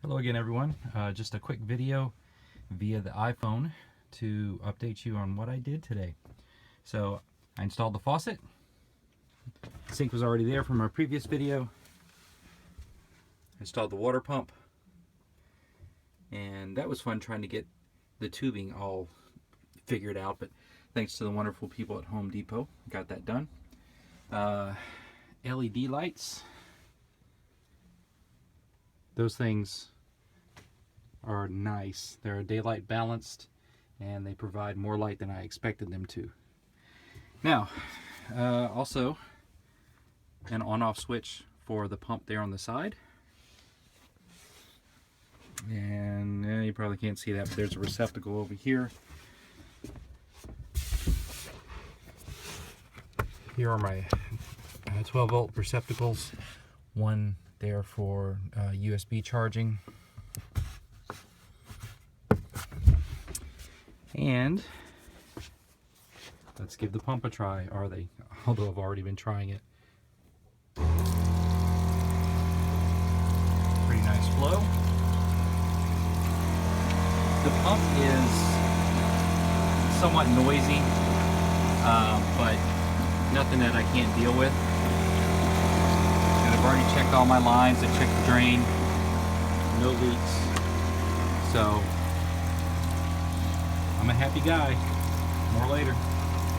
Hello again, everyone. Just a quick video via the iPhone to update you on what I did today. So I installed the faucet. The sink was already there from our previous video. Installed the water pump, and that was fun trying to get the tubing all figured out, but thanks to the wonderful people at Home Depot, got that done. LED lights. Those things are nice. They're daylight balanced and they provide more light than I expected them to. Now, also an on-off switch for the pump there on the side. And you probably can't see that, but there's a receptacle over here. Here are my 12 volt receptacles. One there for USB charging. And let's give the pump a try, although I've already been trying it. Pretty nice flow. The pump is somewhat noisy, but nothing that I can't deal with. And I've already checked all my lines. I checked the drain, no leaks. So I'm a happy guy. More later.